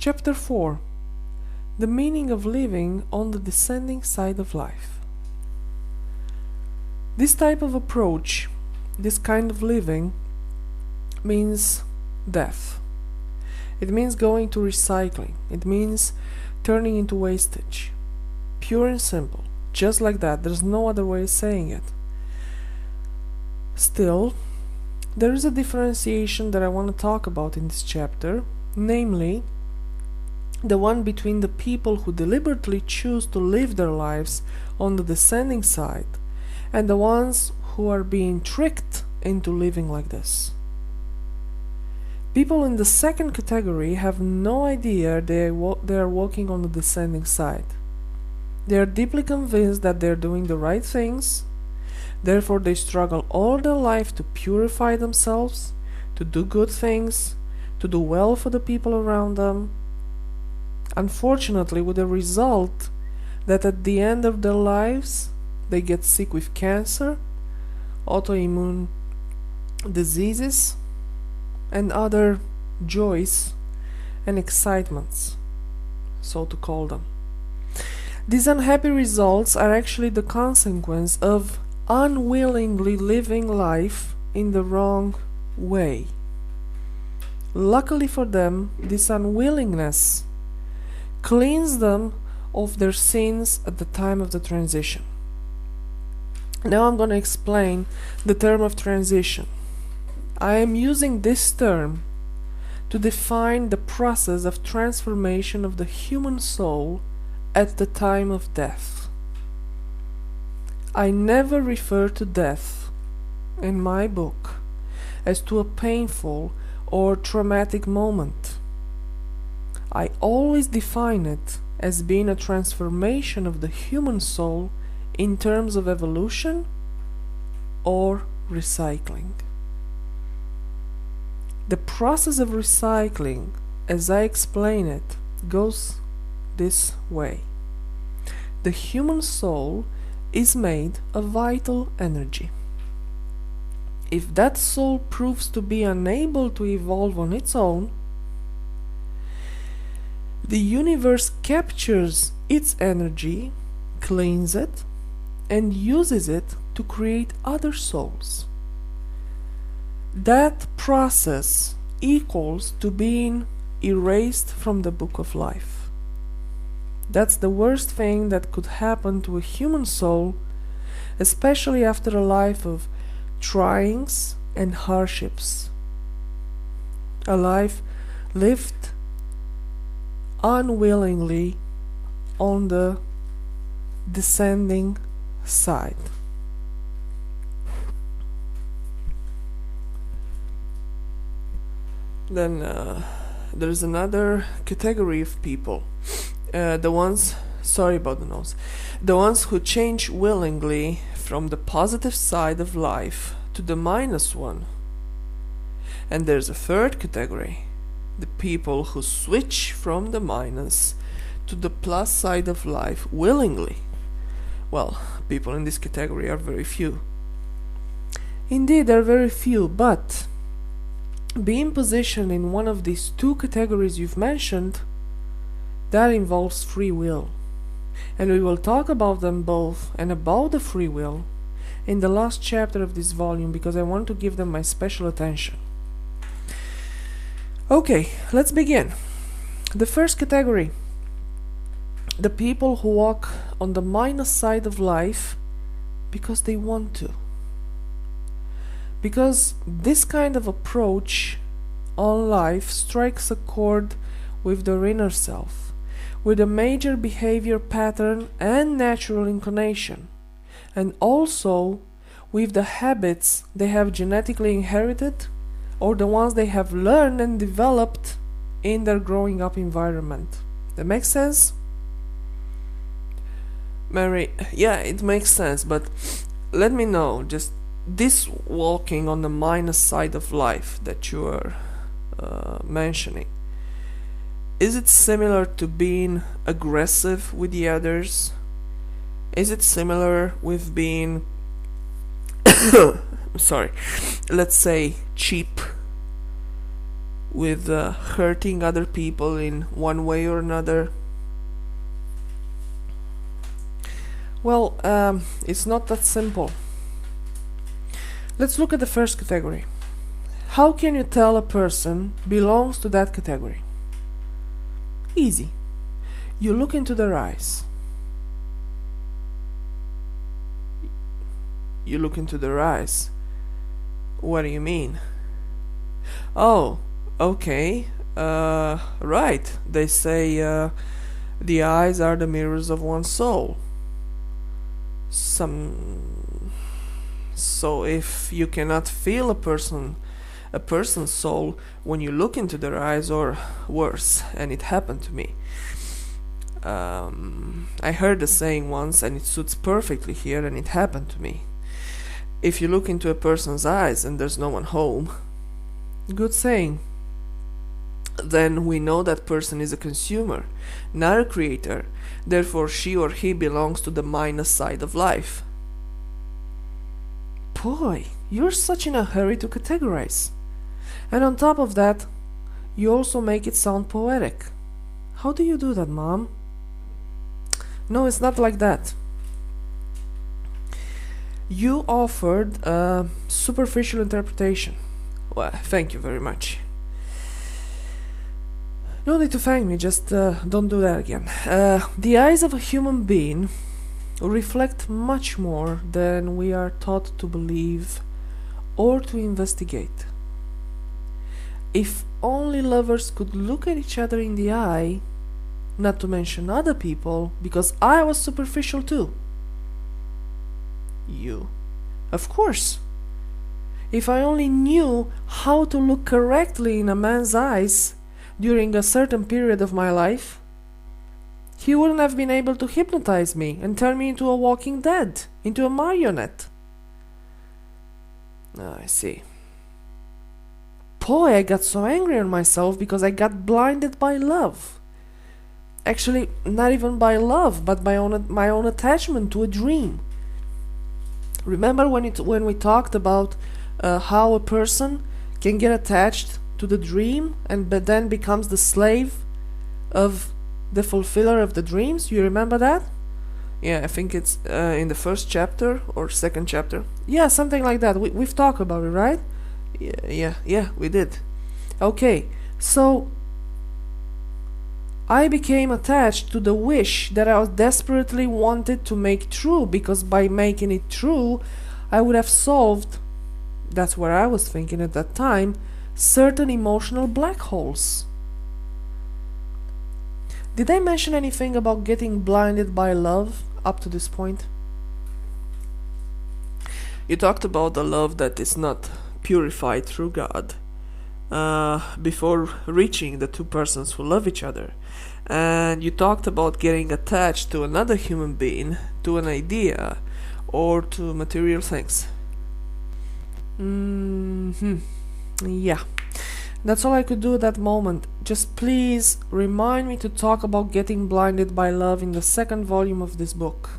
Chapter 4. The meaning of living on the descending side of life. This type of approach, this kind of living, means death. It means going to recycling. It means turning into wastage. Pure and simple. Just like that. There's no other way of saying it. Still, there is a differentiation that I want to talk about in this chapter, namely, the one between the people who deliberately choose to live their lives on the descending side and the ones who are being tricked into living like this. People in the second category have no idea they are walking on the descending side. They are deeply convinced that they are doing the right things, therefore they struggle all their life to purify themselves, to do good things, to do well for the people around them. Unfortunately, with the result that at the end of their lives they get sick with cancer, autoimmune diseases, and other joys and excitements, so to call them. These unhappy results are actually the consequence of unwillingly living life in the wrong way. Luckily for them, this unwillingness cleans them of their sins at the time of the transition. Now I'm going to explain the term of transition. I am using this term to define the process of transformation of the human soul at the time of death. I never refer to death in my book as to a painful or traumatic moment. I always define it as being a transformation of the human soul in terms of evolution or recycling. The process of recycling, as I explain it, goes this way. The human soul is made of vital energy. If that soul proves to be unable to evolve on its own, the universe captures its energy, cleans it, and uses it to create other souls. That process equals to being erased from the book of life. That's the worst thing that could happen to a human soul, especially after a life of triings and hardships. A life lived unwillingly on the descending side. Then there's another category of people, the ones who change willingly from the positive side of life to the minus one. And there's a third category, the people who switch from the minus to the plus side of life willingly. Well, people in this category are very few. Indeed, there are very few, but being positioned in one of these two categories you've mentioned, that involves free will. And we will talk about them both and about the free will in the last chapter of this volume, because I want to give them my special attention. Okay, let's begin. The first category, the people who walk on the minus side of life because they want to. Because this kind of approach on life strikes a chord with their inner self, with a major behavior pattern and natural inclination, and also with the habits they have genetically inherited or the ones they have learned and developed in their growing up environment. That makes sense? Mary, yeah, it makes sense, but let me know, just this walking on the minus side of life that you are mentioning, is it similar to being aggressive with the others? Is it similar with being let's say cheap with hurting other people in one way or another. Well, it's not that simple. Let's look at the first category. How can you tell a person belongs to that category? Easy. You look into their eyes. You look into their eyes. What do you mean? Oh, okay. Right. They say the eyes are the mirrors of one's soul. So if you cannot feel a person's soul when you look into their eyes, or worse, and it happened to me. I heard the saying once, and it suits perfectly here, and it happened to me. If you look into a person's eyes and there's no one home, good saying, then we know that person is a consumer, not a creator. Therefore, she or he belongs to the minus side of life. Boy, you're such in a hurry to categorize. And on top of that, you also make it sound poetic. How do you do that, Mom? No, it's not like that. You offered a superficial interpretation. Well, thank you very much. No need to thank me, just don't do that again. The eyes of a human being reflect much more than we are taught to believe or to investigate. If only lovers could look at each other in the eye, not to mention other people, because I was superficial too. You? Of course. If I only knew how to look correctly in a man's eyes during a certain period of my life, he wouldn't have been able to hypnotize me and turn me into a walking dead, into a marionette. I see. Boy, I got so angry on myself because I got blinded by love. Actually, not even by love, but by my own attachment to a dream. Remember when we talked about how a person can get attached to the dream but then becomes the slave of the fulfiller of the dreams? You remember that? Yeah, I think it's in the first chapter or second chapter. Yeah, something like that. We've talked about it, right? Yeah, we did. Okay, so I became attached to the wish that I desperately wanted to make true, because by making it true, I would have solved, that's what I was thinking at that time, certain emotional black holes. Did I mention anything about getting blinded by love up to this point? You talked about the love that is not purified through God before reaching the two persons who love each other. And you talked about getting attached to another human being, to an idea, or to material things. Yeah. That's all I could do at that moment. Just please remind me to talk about getting blinded by love in the second volume of this book.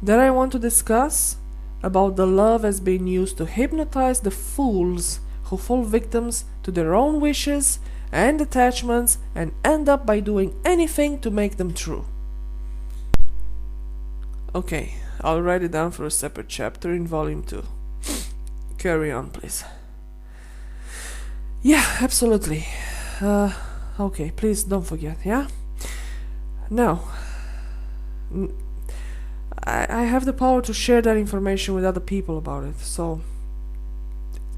Then I want to discuss about the love as being used to hypnotize the fools who fall victims to their own wishes and attachments and end up by doing anything to make them true. Okay, I'll write it down for a separate chapter in volume 2. Carry on, please. Yeah, absolutely. Okay, please don't forget, yeah? Now, I have the power to share that information with other people about it, so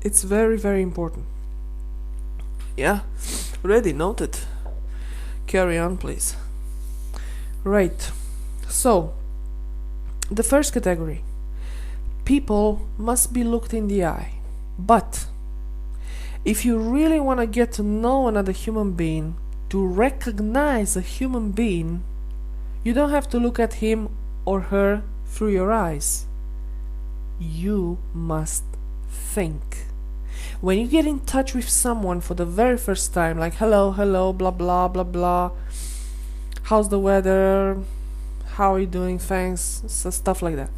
it's very, very important. Yeah, ready, noted. Carry on, please. Right, so, the first category. People must be looked in the eye, but if you really want to get to know another human being, to recognize a human being, you don't have to look at him or her through your eyes. You must think. When you get in touch with someone for the very first time, like hello, blah blah blah blah, how's the weather, how are you doing, thanks, so stuff like that,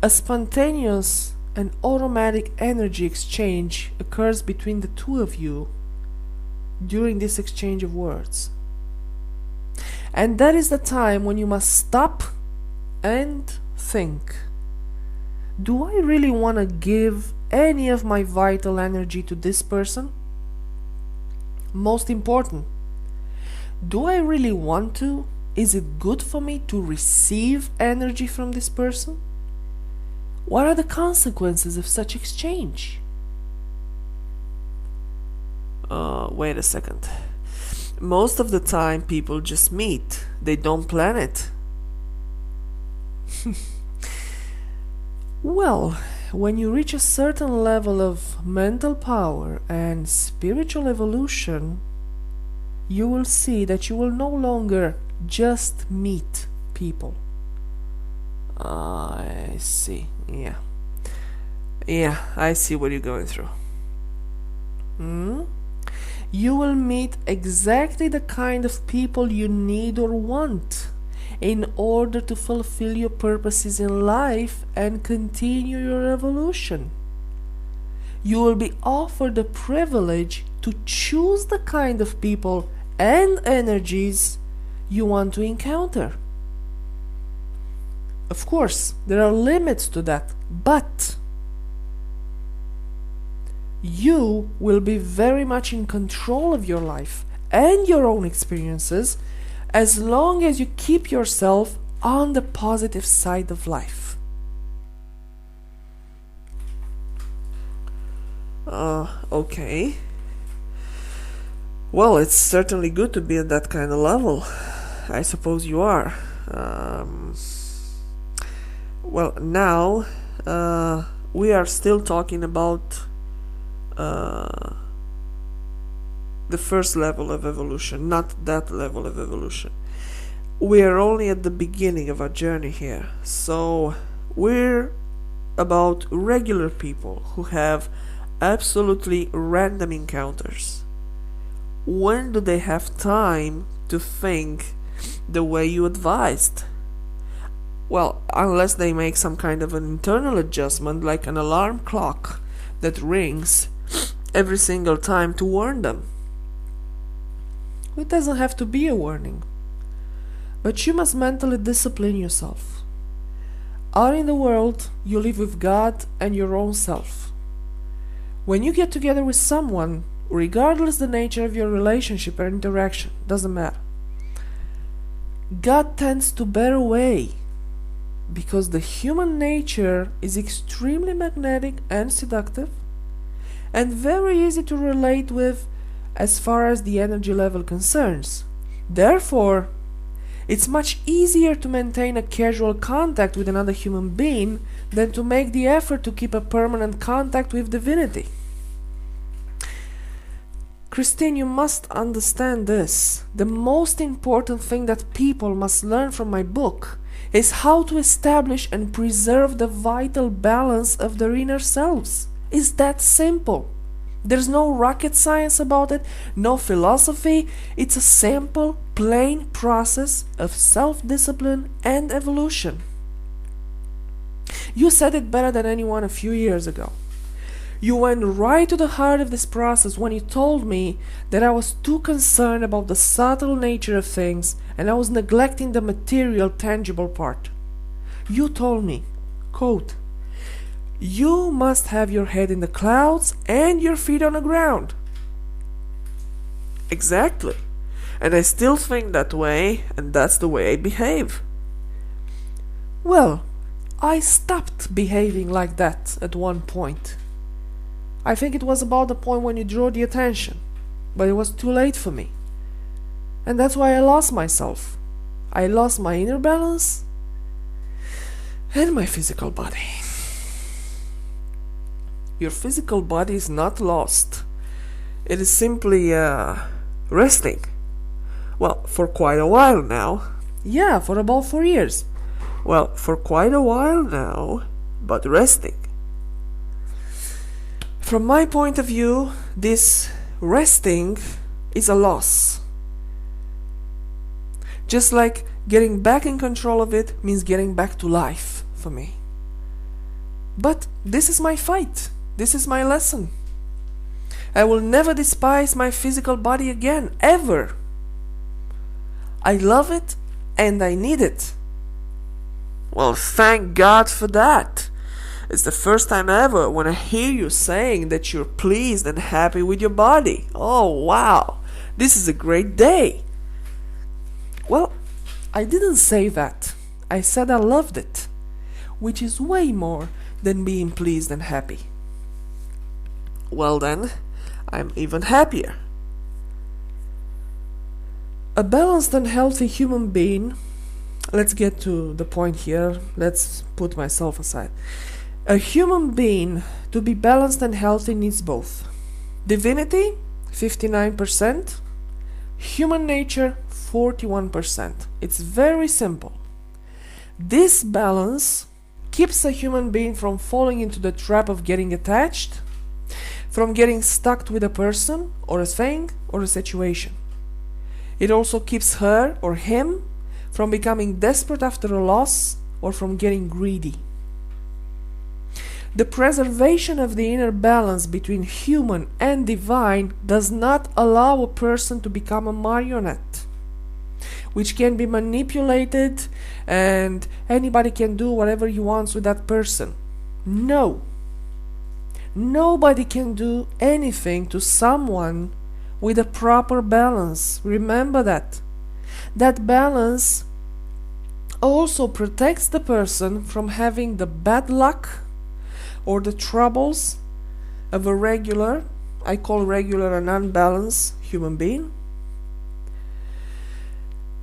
a spontaneous and automatic energy exchange occurs between the two of you during this exchange of words. And that is the time when you must stop and think. Do I really want to give any of my vital energy to this person? Most important, do I really want to? Is it good for me to receive energy from this person? What are the consequences of such exchange? Wait a second. Most of the time people just meet. They don't plan it. Well, when you reach a certain level of mental power and spiritual evolution, you will see that you will no longer just meet people. I see. Yeah, I see what you're going through. You will meet exactly the kind of people you need or want in order to fulfill your purposes in life and continue your evolution. You will be offered the privilege to choose the kind of people and energies you want to encounter. Of course, there are limits to that, but you will be very much in control of your life and your own experiences as long as you keep yourself on the positive side of life. Okay. Well, it's certainly good to be at that kind of level. I suppose you are. Well, now we are still talking about the first level of evolution, not that level of evolution. We are only at the beginning of our journey here, so we're about regular people who have absolutely random encounters. When do they have time to think the way you advised? Well, unless they make some kind of an internal adjustment, like an alarm clock that rings every single time to warn them. It doesn't have to be a warning, but you must mentally discipline yourself. Out in the world, you live with God and your own self. When you get together with someone, regardless the nature of your relationship or interaction, doesn't matter, God tends to bear away, because the human nature is extremely magnetic and seductive, and very easy to relate with as far as the energy level concerns. Therefore, it's much easier to maintain a casual contact with another human being than to make the effort to keep a permanent contact with divinity. Christine, you must understand this. The most important thing that people must learn from my book is how to establish and preserve the vital balance of their inner selves. It's that simple. There's no rocket science about it, no philosophy. It's a simple, plain process of self-discipline and evolution. You said it better than anyone a few years ago. You went right to the heart of this process when you told me that I was too concerned about the subtle nature of things and I was neglecting the material, tangible part. You told me, quote, "You must have your head in the clouds and your feet on the ground." Exactly. And I still think that way, and that's the way I behave. Well, I stopped behaving like that at one point. I think it was about the point when you drew the attention, but it was too late for me. And that's why I lost myself. I lost my inner balance and my physical body. Your physical body is not lost. It is simply resting. Well, for quite a while now. Yeah, for about 4 years. Well, for quite a while now, but resting. From my point of view, this resting is a loss. Just like getting back in control of it means getting back to life for me. But this is my fight. This is my lesson. I will never despise my physical body again, ever. I love it and I need it. Well, thank God for that. It's the first time ever when I hear you saying that you're pleased and happy with your body. Oh, wow. This is a great day. Well, I didn't say that. I said I loved it, which is way more than being pleased and happy. Well then, I'm even happier. A balanced and healthy human being, let's get to the point here, let's put myself aside. A human being, to be balanced and healthy, needs both. Divinity, 59%, human nature, 41%. It's very simple. This balance keeps a human being from falling into the trap of getting attached, from getting stuck with a person or a thing or a situation. It also keeps her or him from becoming desperate after a loss or from getting greedy. The preservation of the inner balance between human and divine does not allow a person to become a marionette, which can be manipulated and anybody can do whatever he wants with that person. No. Nobody can do anything to someone with a proper balance. Remember that. That balance also protects the person from having the bad luck or the troubles of a regular, I call regular an unbalanced human being.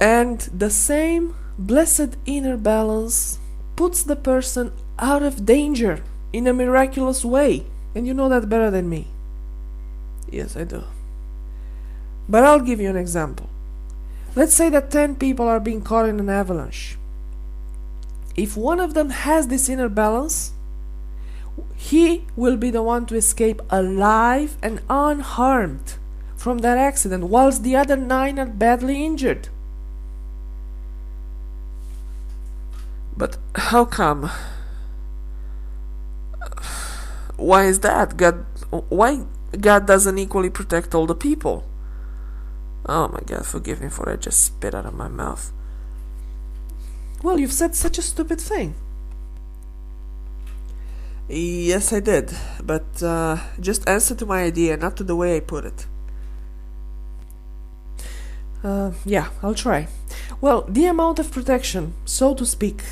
And the same blessed inner balance puts the person out of danger in a miraculous way. And you know that better than me. Yes, I do. But I'll give you an example. Let's say that 10 people are being caught in an avalanche. If one of them has this inner balance, he will be the one to escape alive and unharmed from that accident, whilst the other 9 are badly injured. But how come? Why is that? Why God doesn't equally protect all the people? Oh my God, forgive me for I just spit out of my mouth. Well, you've said such a stupid thing. Yes, I did, but just answer to my idea, not to the way I put it. Yeah, I'll try. Well, the amount of protection, so to speak,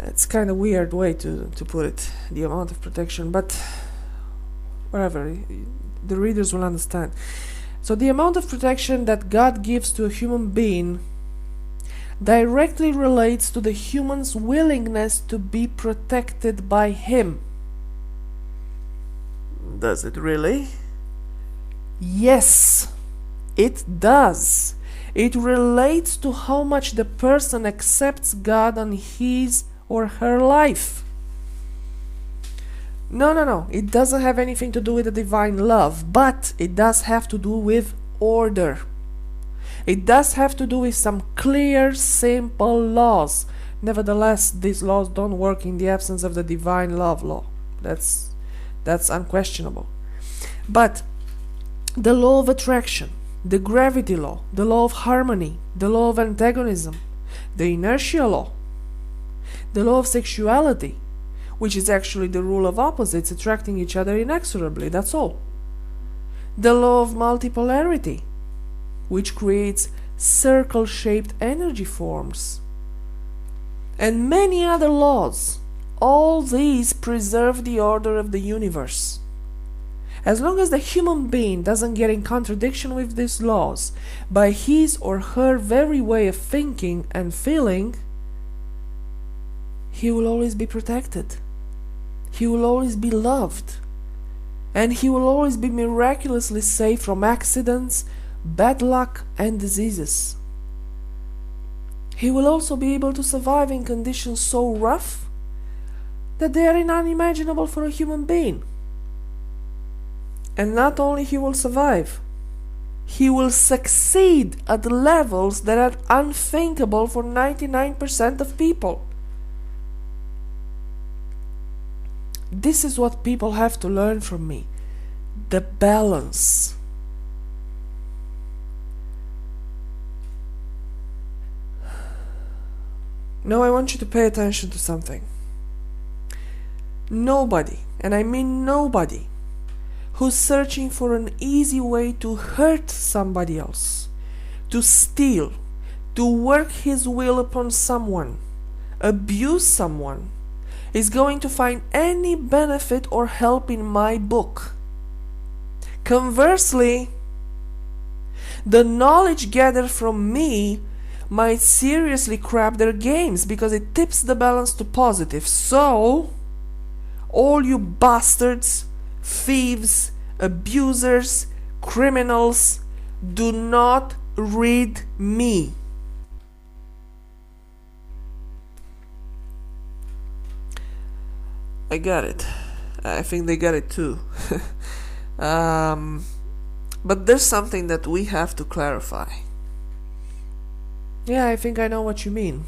it's kind of weird way to put it, the amount of protection, but whatever, the readers will understand. So the amount of protection that God gives to a human being directly relates to the human's willingness to be protected by Him. Does it really? Yes, it does. It relates to how much the person accepts God on his or her life. No. It doesn't have anything to do with the divine love, but it does have to do with order. It does have to do with some clear, simple laws. Nevertheless, these laws don't work in the absence of the divine love law. That's unquestionable. But the law of attraction, the gravity law, the law of harmony, the law of antagonism, the inertia law, the law of sexuality, which is actually the rule of opposites attracting each other inexorably, that's all. The law of multipolarity, which creates circle-shaped energy forms. And many other laws. All these preserve the order of the universe. As long as the human being doesn't get in contradiction with these laws by his or her very way of thinking and feeling, he will always be protected. He will always be loved. And he will always be miraculously safe from accidents, bad luck, and diseases. He will also be able to survive in conditions so rough that they are unimaginable for a human being. And not only he will survive, he will succeed at levels that are unthinkable for 99% of people. This is what people have to learn from me. the balance. Now I want you to pay attention to something. Nobody, and I mean nobody, who's searching for an easy way to hurt somebody else, to steal, to work his will upon someone, abuse someone, is going to find any benefit or help in my book. Conversely, the knowledge gathered from me might seriously crap their games because it tips the balance to positive. So, all you bastards, thieves, abusers, criminals, do not read me. I got it. I think they got it too. But there's something that we have to clarify. Yeah, I think I know what you mean.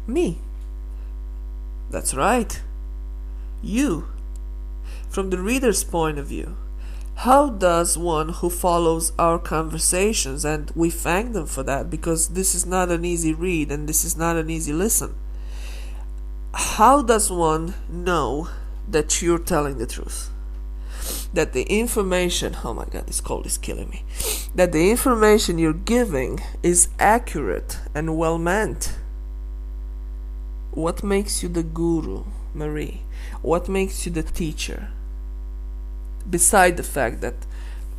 Me. That's right. You. From the reader's point of view, how does one who follows our conversations, and we thank them for that because this is not an easy read and this is not an easy listen, how does one know that you're telling the truth? That the information, oh my god, this cold is killing me, that the information you're giving is accurate and well meant? What makes you the guru, Marie? What makes you the teacher? Beside the fact that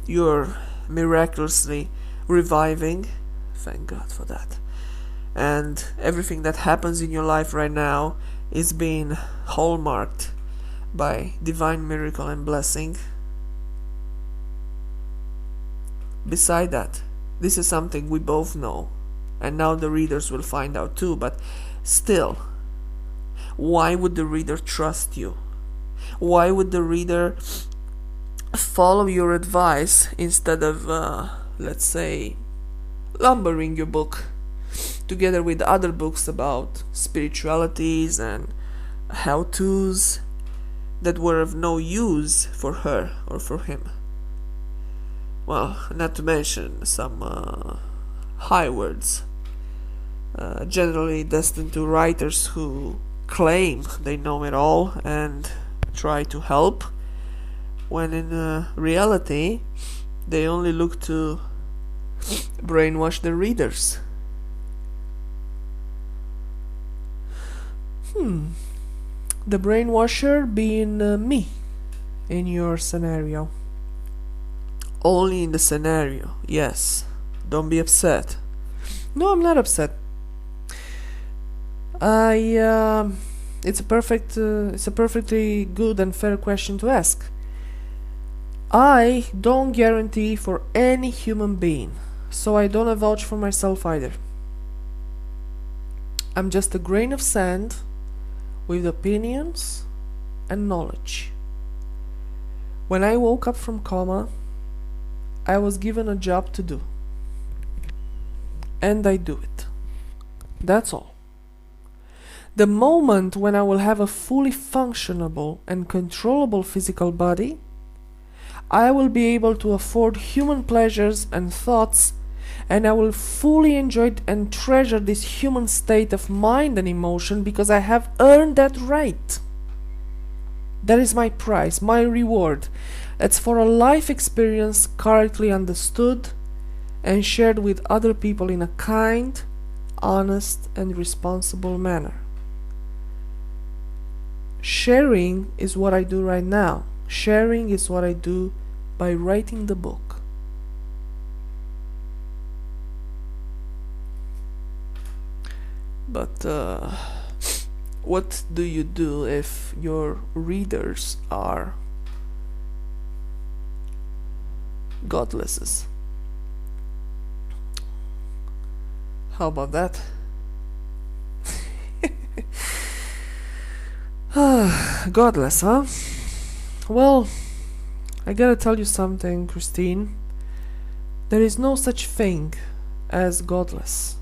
you're miraculously reviving, thank God for that, and everything that happens in your life right now is being hallmarked by divine miracle and blessing. Beside that, this is something we both know, and now the readers will find out too, but still, why would the reader trust you? Why would the reader follow your advice instead of, let's say, lumbering your book together with other books about spiritualities and how-tos that were of no use for her or for him? Well, not to mention some high words, generally destined to writers who claim they know it all and try to help, when in reality they only look to brainwash the readers. The brainwasher being me in your scenario. Only in the scenario, yes. Don't be upset. No, I'm not upset. It's a perfectly good and fair question to ask. I don't guarantee for any human being, so I don't vouch for myself either. I'm just a grain of sand with opinions and knowledge. When I woke up from coma, I was given a job to do, and I do it. That's all. The moment when I will have a fully functionable and controllable physical body, I will be able to afford human pleasures and thoughts, and I will fully enjoy and treasure this human state of mind and emotion because I have earned that right. That is my price, my reward. It's for a life experience correctly understood and shared with other people in a kind, honest, and responsible manner. Sharing is what I do right now. Sharing is what I do by writing the book. But what do you do if your readers are godlesses? How about that? Godless, huh? Well, I gotta tell you something, Christine. There is no such thing as godless.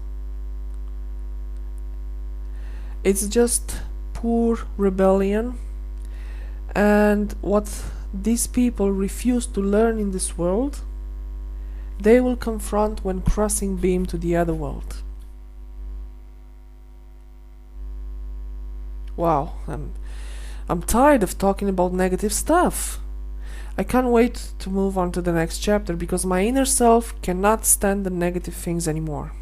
It's just poor rebellion, and what these people refuse to learn in this world, they will confront when crossing beam to the other world. Wow, I'm tired of talking about negative stuff. I can't wait to move on to the next chapter because my inner self cannot stand the negative things anymore.